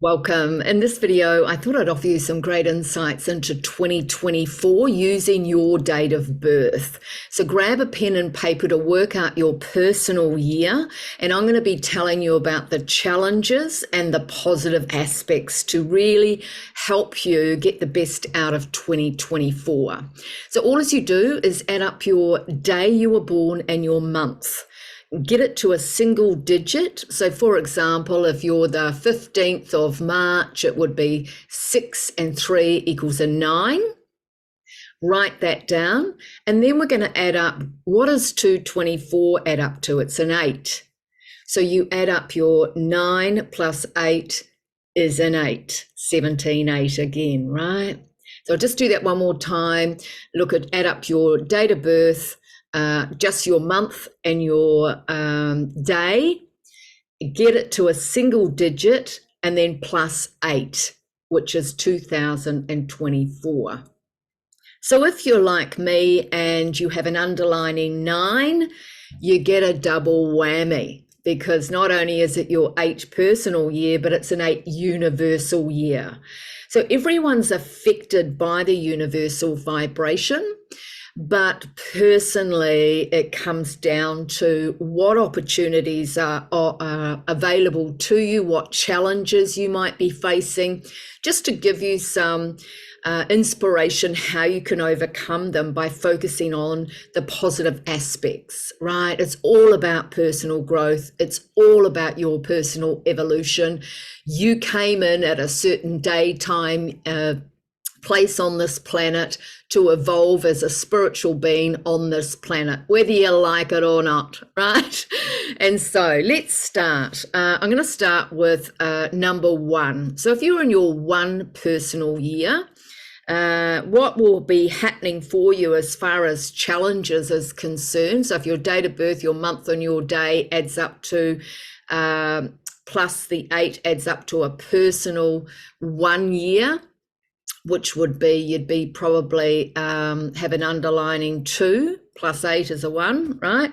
Welcome. In this video, I thought I'd offer you some great insights into 2024 using your date of birth. So grab a pen and paper to work out your personal year, and I'm going to be telling you about the challenges and the positive aspects to really help you get the best out of 2024. So all as you do is add up your day you were born and your month. Get it to a single digit. So for example, if you're the 15th of March, it would be 6 and 3 equals a 9. Write that down. And then we're going to add up, what does 224 add up to? It's an 8. So you add up your 9 plus 8 is an 8, 17, 8 again, right? So I'll just do that one more time. Add up your date of birth, just your month and your day, get it to a single digit, and then plus 8, which is 2024. So if you're like me and you have an underlining 9, you get a double whammy, because not only is it your 8 personal year, but it's an 8 universal year. So everyone's affected by the universal vibration. But personally, it comes down to what opportunities are available to you, what challenges you might be facing, just to give you some inspiration how you can overcome them by focusing on the positive aspects, right? It's all about personal growth. It's all about your personal evolution. You came in at a certain daytime, place on this planet to evolve as a spiritual being on this planet, whether you like it or not, right? And so let's start. I'm going to start with number 1. So if you're in your 1 personal year, what will be happening for you as far as challenges is concerned? So if your date of birth, your month and your day adds up to plus the 8 adds up to a personal 1 year, which would be, you'd be probably have an underlining 2 plus 8 is a 1, right?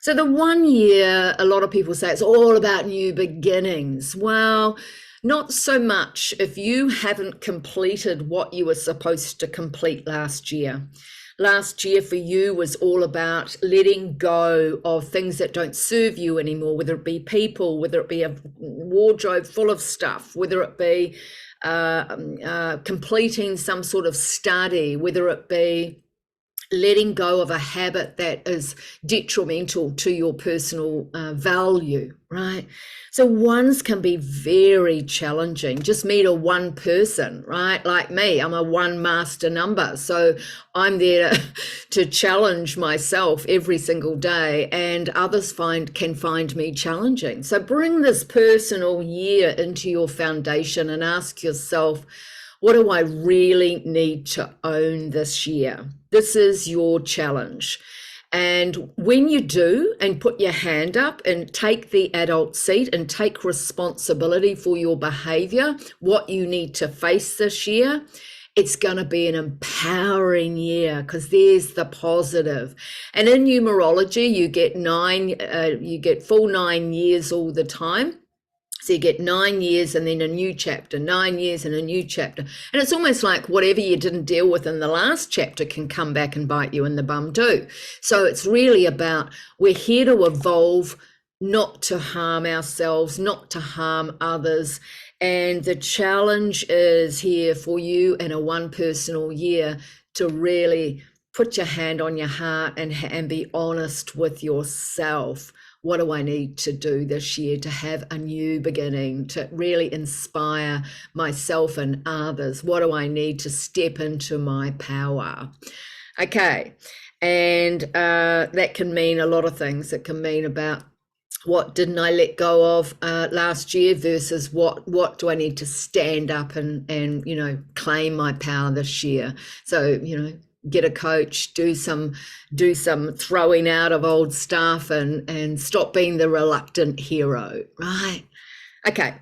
So the 1 year, a lot of people say it's all about new beginnings. Well, not so much if you haven't completed what you were supposed to complete last year. Last year for you was all about letting go of things that don't serve you anymore, whether it be people, whether it be a wardrobe full of stuff, whether it be completing some sort of study, whether it be letting go of a habit that is detrimental to your personal value, right? So ones can be very challenging. Just meet a 1 person, right? Like me, I'm a 1 master number. So I'm there to challenge myself every single day, and others can find me challenging. So bring this personal year into your foundation and ask yourself, what do I really need to own this year? This is your challenge. And when you do, and put your hand up and take the adult seat and take responsibility for your behavior, what you need to face this year, it's going to be an empowering year, because there's the positive. And in numerology, you get full 9 years all the time. So you get 9 years and then a new chapter, 9 years and a new chapter. And it's almost like whatever you didn't deal with in the last chapter can come back and bite you in the bum too. So it's really about, we're here to evolve, not to harm ourselves, not to harm others. And the challenge is here for you in a 1 personal year to really put your hand on your heart and be honest with yourself. What do I need to do this year to have a new beginning, to really inspire myself and others? What do I need to step into my power? Okay, and that can mean a lot of things. It can mean about, what didn't I let go of last year versus what do I need to stand up and claim my power this year? So, get a coach, do some throwing out of old stuff and stop being the reluctant hero, right? Okay,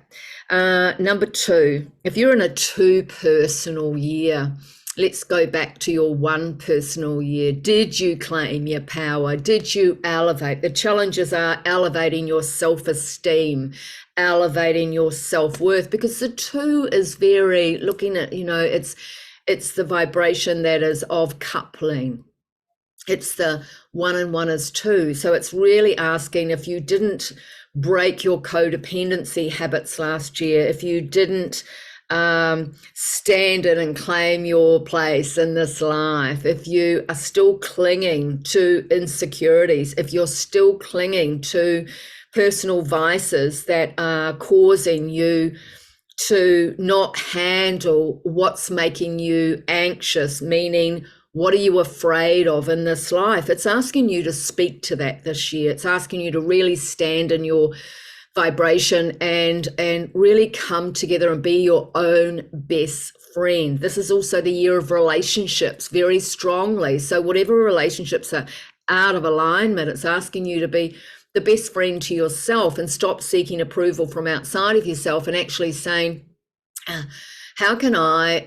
number 2, if you're in a 2 personal year, let's go back to your 1 personal year. Did you claim your power? Did you elevate? The challenges are elevating your self-esteem, elevating your self-worth, because the 2 is very looking at, it's the vibration that is of coupling. It's the 1 and 1 is 2. So it's really asking, if you didn't break your codependency habits last year, if you didn't stand in and claim your place in this life, if you are still clinging to insecurities, if you're still clinging to personal vices that are causing you to not handle what's making you anxious, meaning what are you afraid of in this life? It's asking you to speak to that this year. It's asking you to really stand in your vibration and really come together and be your own best friend. This is also the year of relationships very strongly. So whatever relationships are out of alignment, it's asking you to be the best friend to yourself and stop seeking approval from outside of yourself, and actually saying, how can I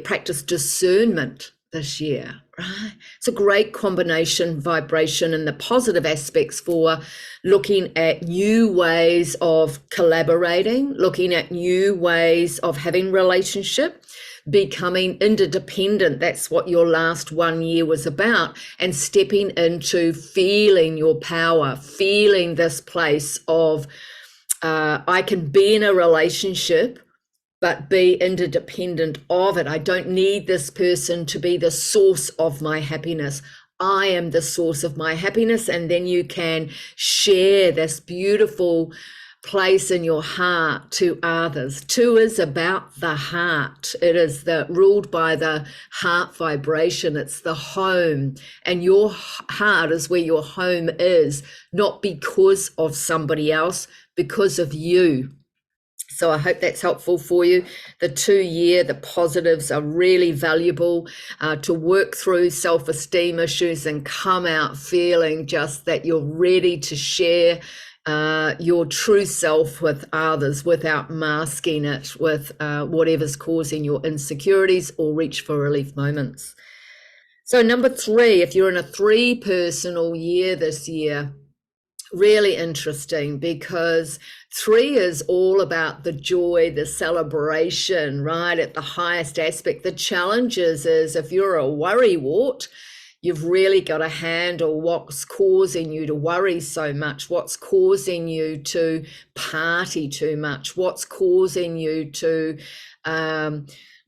practice discernment this year, right? It's a great combination vibration and the positive aspects for looking at new ways of collaborating, looking at new ways of having relationship, becoming interdependent. That's what your last 1 year was about, and stepping into feeling your power, feeling this place of I can be in a relationship but be interdependent of it. I don't need this person to be the source of my happiness. I am the source of my happiness. And then you can share this beautiful place in your heart to others. 2 is about the heart. It is ruled by the heart vibration. It's the home, and your heart is where your home is, not because of somebody else, because of you. So I hope that's helpful for you. The 2 year, the positives are really valuable to work through self-esteem issues and come out feeling just that you're ready to share your true self with others without masking it with whatever's causing your insecurities or reach for relief moments. So number 3, if you're in a 3 personal year this year, really interesting, because 3 is all about the joy, the celebration, right, at the highest aspect. The challenge is if you're a worrywart, you've really got to handle what's causing you to worry so much, what's causing you to party too much, what's causing you to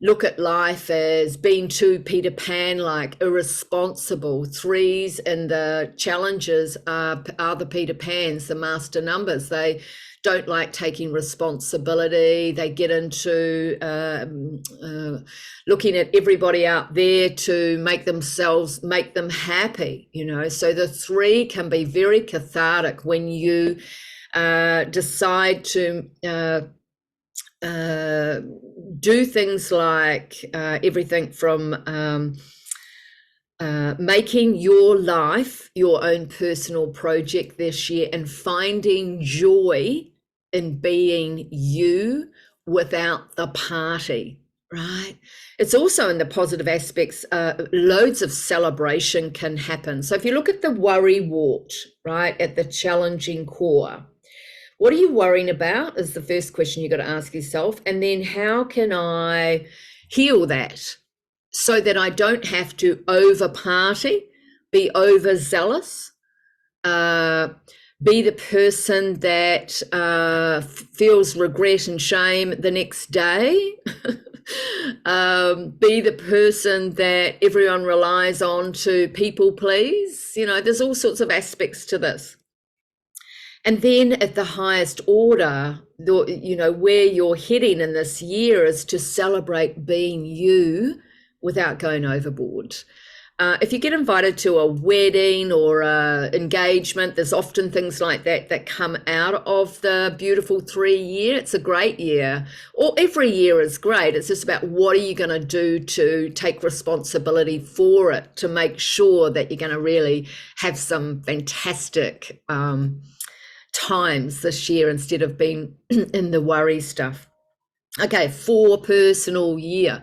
look at life as being too Peter Pan-like, irresponsible. 3s and the challenges are the Peter Pans, the master numbers. They don't like taking responsibility. They get into looking at everybody out there to make them happy, So the 3 can be very cathartic when you decide to do things like everything from making your life your own personal project this year and finding joy in being you without the party, right? It's also in the positive aspects, loads of celebration can happen. So if you look at the worrywart, right, at the challenging core, what are you worrying about is the first question you've got to ask yourself. And then how can I heal that so that I don't have to over party, be overzealous, be the person that feels regret and shame the next day, be the person that everyone relies on to people please. There's all sorts of aspects to this. And then at the highest order, where you're heading in this year is to celebrate being you without going overboard. If you get invited to a wedding or engagement, there's often things like that come out of the beautiful 3 year. It's a great year. Or every year is great. It's just about what are you going to do to take responsibility for it, to make sure that you're going to really have some fantastic times this year instead of being in the worry stuff. Okay, 4 personal year.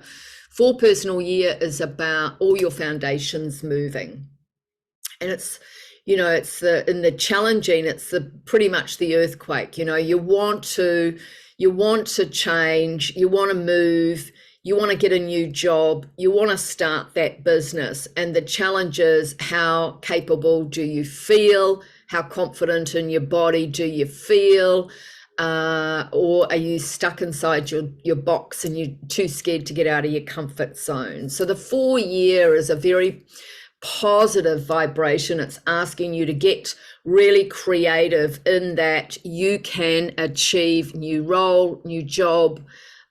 4 personal year is about all your foundations moving. And it's, it's in the challenging, it's the pretty much the earthquake. You want to change, you want to move, you want to get a new job, you want to start that business. And the challenge is, how capable do you feel? How confident in your body do you feel? Or are you stuck inside your box and you're too scared to get out of your comfort zone? So the 4-year is a very positive vibration. It's asking you to get really creative in that you can achieve new role, new job,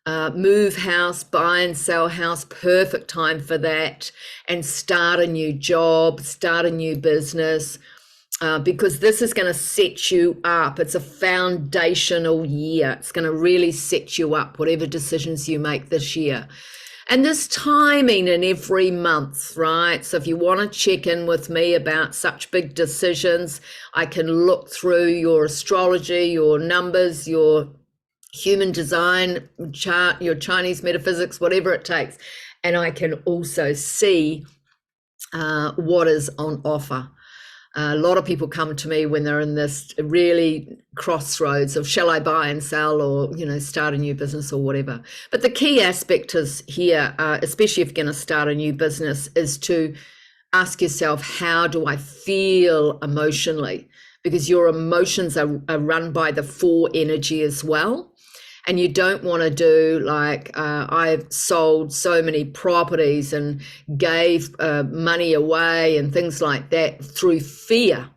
move house, buy and sell house, perfect time for that, and start a new job, start a new business. Because this is going to set you up. It's a foundational year. It's going to really set you up, whatever decisions you make this year. And there's timing in every month, right? So if you want to check in with me about such big decisions, I can look through your astrology, your numbers, your human design chart, your Chinese metaphysics, whatever it takes. And I can also see what is on offer. A lot of people come to me when they're in this really crossroads of, shall I buy and sell, or start a new business or whatever. But the key aspect is here, especially if you're going to start a new business, is to ask yourself, how do I feel emotionally? Because your emotions are run by the 4 energy as well. And you don't want to do like, I've sold so many properties and gave money away and things like that through fear,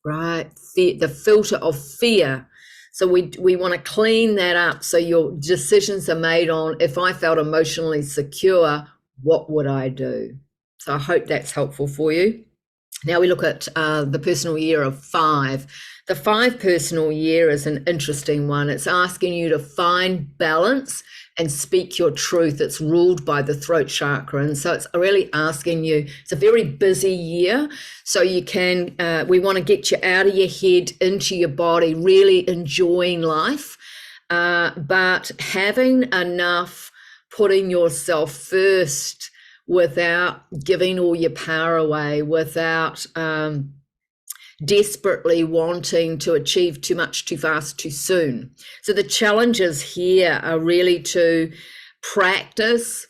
right? Fear, the filter of fear. So we want to clean that up. So your decisions are made on, if I felt emotionally secure, what would I do? So I hope that's helpful for you. Now we look at the personal year of 5. The 5 personal year is an interesting one. It's asking you to find balance and speak your truth. It's ruled by the throat chakra. And so it's really asking you, it's a very busy year. So you can, we want to get you out of your head, into your body, really enjoying life, but having enough, putting yourself first, without giving all your power away, without desperately wanting to achieve too much, too fast, too soon. So the challenges here are really to practice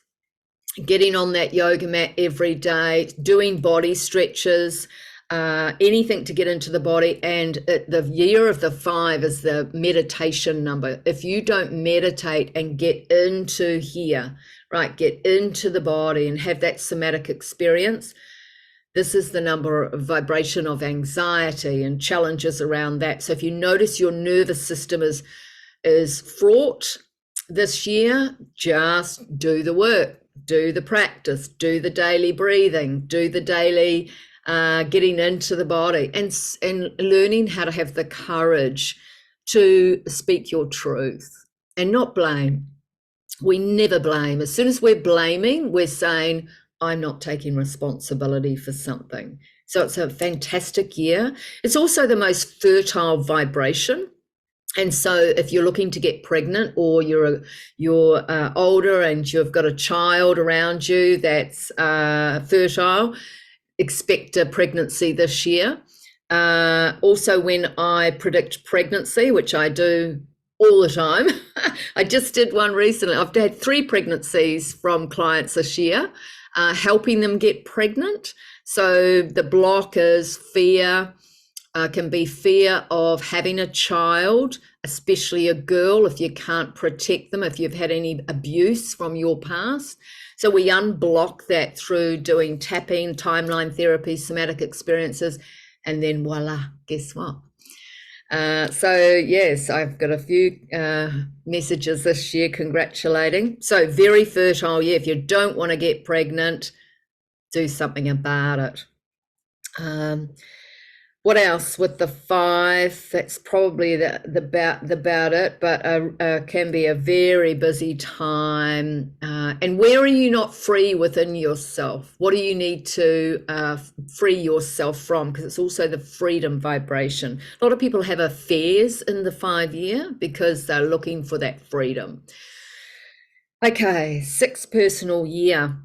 getting on that yoga mat every day, doing body stretches, anything to get into the body. And the year of the 5 is the meditation number. If you don't meditate and get into here, right, get into the body and have that somatic experience, this is the number of vibration of anxiety and challenges around that. So if you notice your nervous system is fraught this year, just do the work, do the practice, do the daily breathing, do the daily getting into the body, and learning how to have the courage to speak your truth and not blame. We never blame. As soon as we're blaming, we're saying, I'm not taking responsibility for something. So it's a fantastic year. It's also the most fertile vibration. And so if you're looking to get pregnant, or you're older and you've got a child around you that's fertile, expect a pregnancy this year. Also, when I predict pregnancy, which I do all the time, I just did one recently. I've had 3 pregnancies from clients this year, helping them get pregnant. So the block is fear, can be fear of having a child, especially a girl, if you can't protect them, if you've had any abuse from your past. So we unblock that through doing tapping, timeline therapy, somatic experiences, and then voila, guess what? So yes, I've got a few messages this year congratulating. So very fertile year. If you don't want to get pregnant, do something about it. What else with the 5? That's probably about it, but can be a very busy time. And where are you not free within yourself? What do you need to free yourself from? Because it's also the freedom vibration. A lot of people have affairs in the 5 year because they're looking for that freedom. Okay, 6 personal year.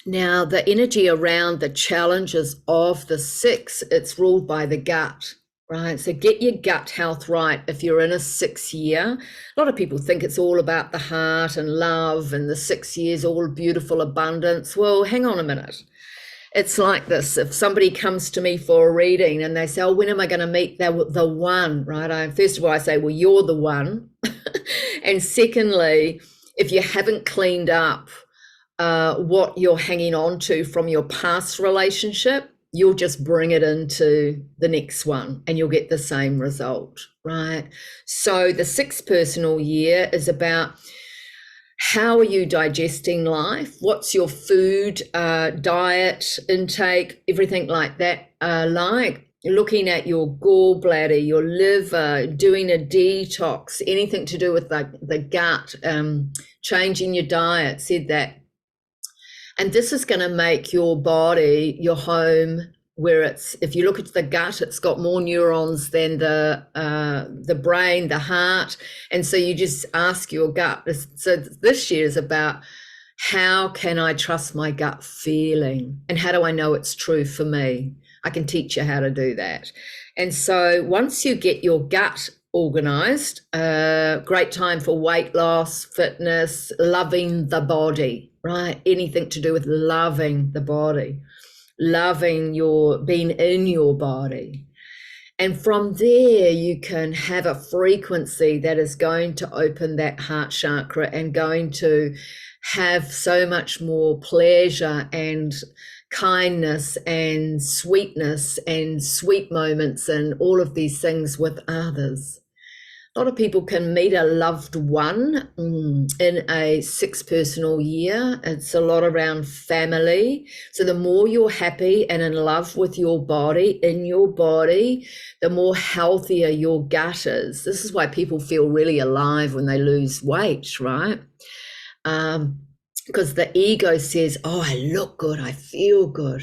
Now, the energy around the challenges of the six, it's ruled by the gut, right? So get your gut health right if you're in a 6 year. A lot of people think it's all about the heart and love and the 6 years, all beautiful abundance. Well, hang on a minute. It's like this. If somebody comes to me for a reading and they say, oh, when am I going to meet the one, right? First of all, I say, well, you're the one. And secondly, if you haven't cleaned up what you're hanging on to from your past relationship, you'll just bring it into the next one and you'll get the same result, right? So the sixth personal year is about how are you digesting life? What's your food, diet, intake, everything like that like? Looking at your gallbladder, your liver, doing a detox, anything to do with the gut, changing your diet, said that. And this is going to make your body, your home, where it's, if you look at the gut, it's got more neurons than the brain, the heart. And so you just ask your gut. So this year is about, how can I trust my gut feeling? And how do I know it's true for me? I can teach you how to do that. And so once you get your gut organized, great time for weight loss, fitness, loving the body, right? Anything to do with loving the body, loving being in your body. And from there, you can have a frequency that is going to open that heart chakra and going to have so much more pleasure and kindness and sweetness and sweet moments and all of these things with others. A lot of people can meet a loved one in a sixth personal year. It's a lot around family. So the more you're happy and in love with your body, in your body, the more healthier your gut is. This is why people feel really alive when they lose weight, right? Because the ego says, oh, I look good, I feel good.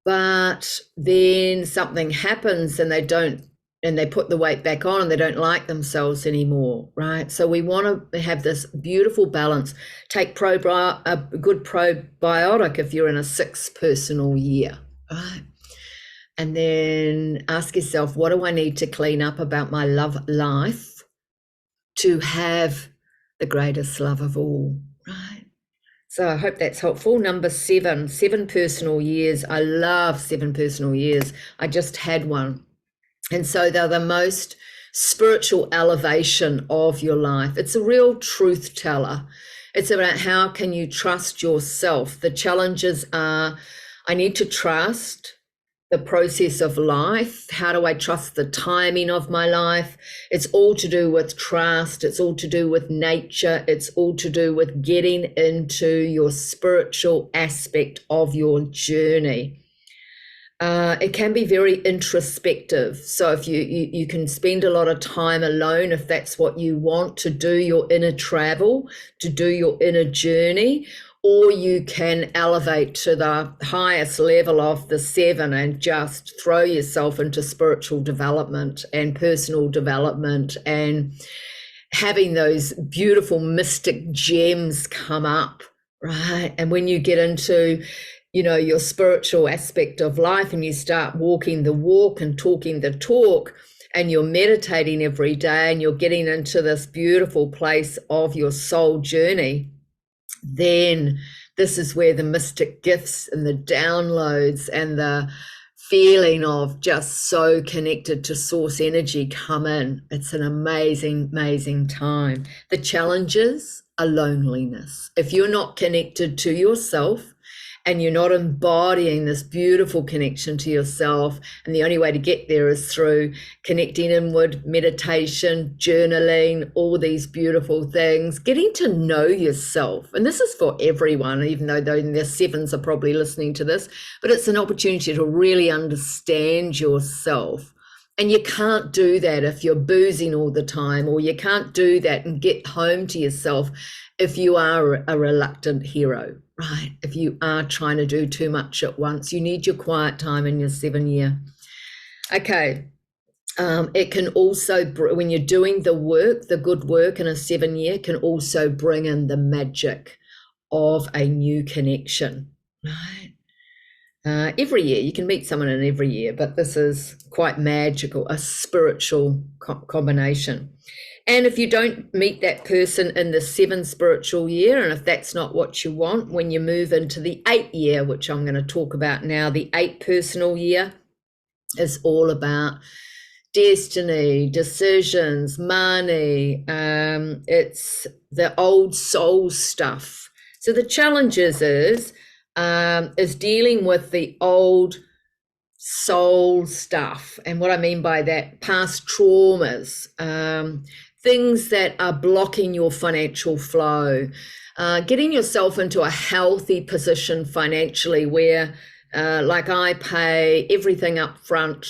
But then something happens and they put the weight back on and they don't like themselves anymore, right? So we want to have this beautiful balance. Take a good probiotic if you're in a sixth personal year, right? And then ask yourself, what do I need to clean up about my life to have the greatest love of all, right? So I hope that's helpful. Number 7 personal years. I love 7 personal years. I just had one. And so they're the most spiritual elevation of your life. It's a real truth teller. It's about how can you trust yourself. The challenges are, I need to trust the process of life. How do I trust the timing of my life? It's all to do with trust. It's all to do with nature. It's all to do with getting into your spiritual aspect of your journey. It can be very introspective. So if you can spend a lot of time alone, if that's what you want, to do your inner travel, to do your inner journey, or you can elevate to the highest level of the 7 and just throw yourself into spiritual development and personal development and having those beautiful mystic gems come up, right? And when you get into your spiritual aspect of life and you start walking the walk and talking the talk and you're meditating every day and you're getting into this beautiful place of your soul journey, then this is where the mystic gifts and the downloads and the feeling of just so connected to source energy come in. It's an amazing, amazing time. The challenges are loneliness. If you're not connected to yourself, and you're not embodying this beautiful connection to yourself, and the only way to get there is through connecting inward, meditation, journaling, all these beautiful things, getting to know yourself. And this is for everyone, even though their 7s are probably listening to this, but it's an opportunity to really understand yourself. And you can't do that if you're boozing all the time, or you can't do that and get home to yourself if you are a reluctant hero, right? If you are trying to do too much at once, you need your quiet time in your 7 year. Okay. It can also, when you're doing the work, the good work in a 7 year, can also bring in the magic of a new connection. right? Every year, you can meet someone in every year, but this is quite magical, a spiritual combination. And if you don't meet that person in the 7th spiritual year, and if that's not what you want, when you move into the 8th year, which I'm going to talk about now, the 8th personal year is all about destiny, decisions, money. It's the old soul stuff. So the challenge is dealing with the old soul stuff. And what I mean by that, past traumas, things that are blocking your financial flow, getting yourself into a healthy position financially where like I pay everything up front.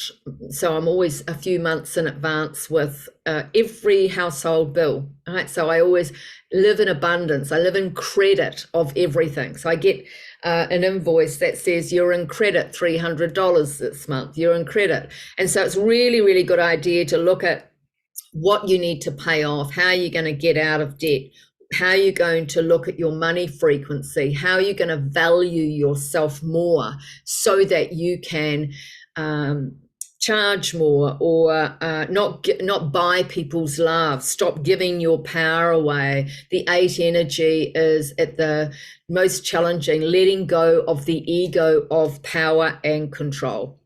So I'm always a few months in advance with every household bill. Right. So I always live in abundance. I live in credit of everything. So I get an invoice that says you're in credit $300 this month. You're in credit. And so it's really, really good idea to look at what you need to pay off, how you're going to get out of debt, how you're going to look at your money frequency, how you're going to value yourself more so that you can charge more or not buy people's love. Stop giving your power away. The 8 energy is at the most challenging, letting go of the ego of power and control.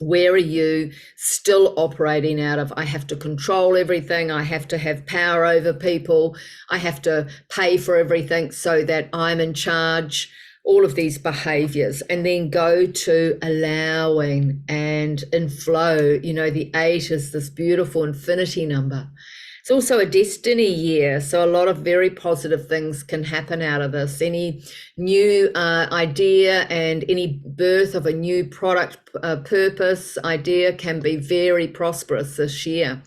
Where are you still operating out of? I have to control everything. I have to have power over people. I have to pay for everything so that I'm in charge. All of these behaviors, and then go to allowing and in flow. You know, the 8 is this beautiful infinity number. It's also a destiny year, so a lot of very positive things can happen out of this. Any new idea and any birth of a new product purpose idea can be very prosperous this year.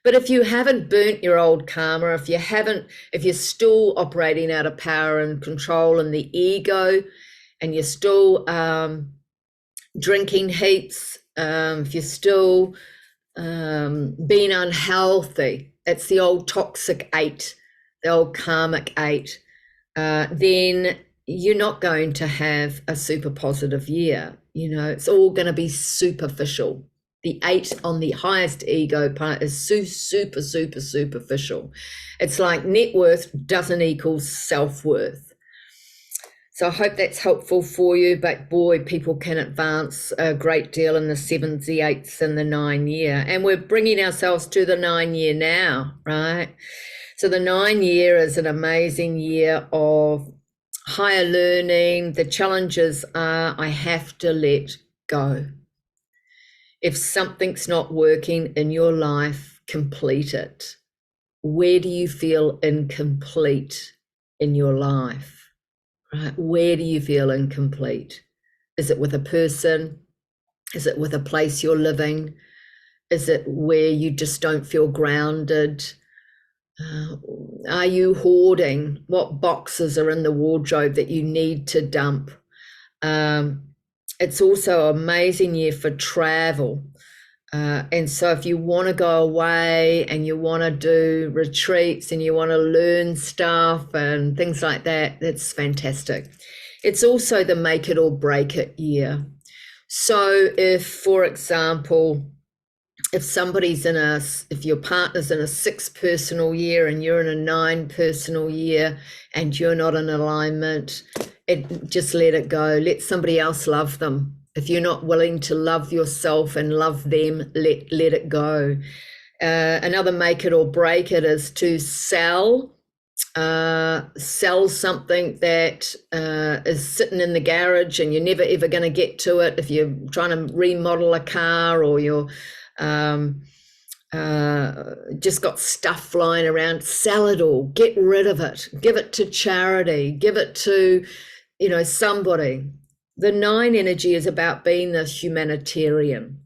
But if you haven't burnt your old karma, if you're still operating out of power and control and the ego, and you're still drinking heaps, if you're still being unhealthy, it's the old toxic 8, the old karmic 8, then you're not going to have a super positive year. You know, it's all going to be superficial. The 8 on the highest ego part is super superficial. It's like net worth doesn't equal self-worth. So I hope that's helpful for you, but boy, people can advance a great deal in the 7th, the 8th, and the 9 year. And we're bringing ourselves to the 9 year now, right? So the 9 year is an amazing year of higher learning. The challenges are I have to let go. If something's not working in your life, complete it. Where do you feel incomplete in your life? Right? Where do you feel incomplete? Is it with a person? Is it with a place you're living? Is it where you just don't feel grounded? Are you hoarding? What boxes are in the wardrobe that you need to dump? It's also an amazing year for travel. And so if you want to go away and you want to do retreats and you want to learn stuff and things like that, that's fantastic. It's also the make it or break it year. So if, for example, if your partner's in a 6 personal year and you're in a 9 personal year and you're not in alignment, just let it go. Let somebody else love them. If you're not willing to love yourself and love them, let it go. Another make it or break it is to sell something that is sitting in the garage and you're never ever going to get to it. If you're trying to remodel a car or you're just got stuff flying around, sell it all, get rid of it, give it to charity, give it to, somebody. The 9 energy is about being the humanitarian.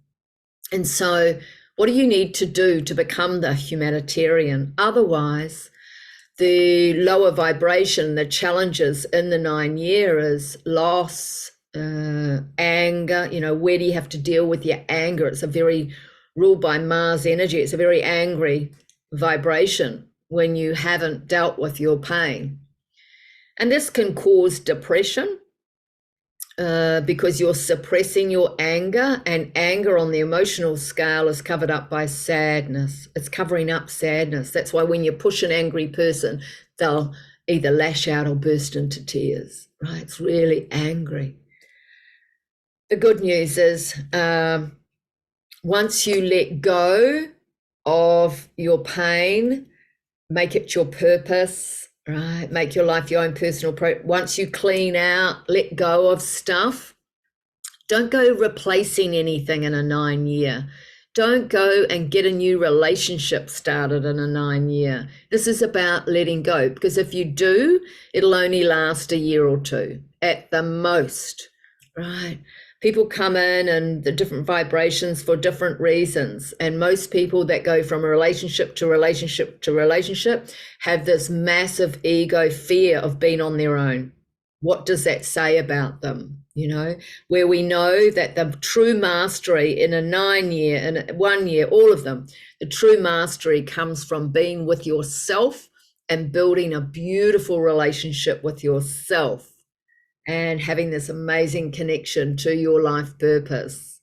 And so what do you need to do to become the humanitarian? Otherwise, the lower vibration, the challenges in the 9 year is loss, anger. Where do you have to deal with your anger? It's a very ruled by Mars energy. It's a very angry vibration when you haven't dealt with your pain. And this can cause depression. because you're suppressing your anger, and anger on the emotional scale is covered up by sadness. It's covering up sadness. That's why when you push an angry person, they'll either lash out or burst into tears, right? It's really angry. The good news is once you let go of your pain, make it your purpose, right? Make your life your own personal once you clean out, let go of stuff, don't go replacing anything in a 9-year. Don't go and get a new relationship started in a 9-year. This is about letting go, because if you do, it'll only last a year or two at the most, right? People come in and the different vibrations for different reasons. And most people that go from a relationship to relationship to relationship have this massive ego fear of being on their own. What does that say about them? You know, where we know that the true mastery in a 9-year, in 1 year, all of them, the true mastery comes from being with yourself and building a beautiful relationship with yourself and having this amazing connection to your life purpose,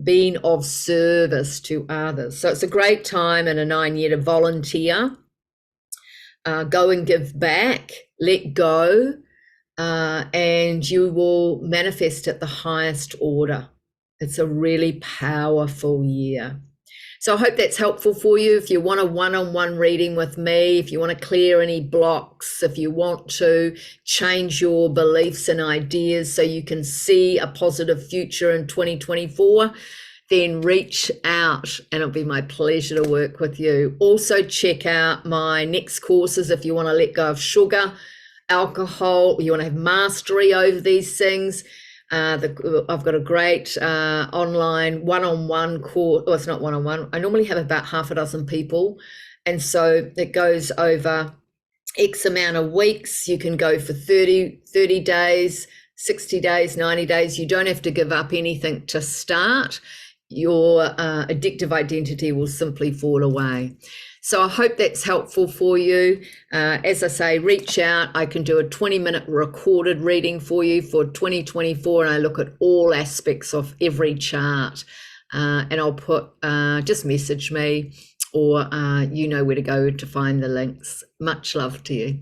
being of service to others. So it's a great time in a 9-year to volunteer, go and give back, let go, and you will manifest at the highest order. It's a really powerful year. So I hope that's helpful for you. If you want a one-on-one reading with me, if you want to clear any blocks, if you want to change your beliefs and ideas so you can see a positive future in 2024, then reach out and it'll be my pleasure to work with you. Also check out my next courses if you want to let go of sugar, alcohol, you want to have mastery over these things. I've got a great online one-on-one course. Well, it's not one-on-one. I normally have about half a dozen people. And so it goes over X amount of weeks. You can go for 30 days, 60 days, 90 days. You don't have to give up anything to start. Your addictive identity will simply fall away. So I hope that's helpful for you. As I say, reach out. I can do a 20-minute recorded reading for you for 2024, and I look at all aspects of every chart. And I'll put, just message me, or you know where to go to find the links. Much love to you.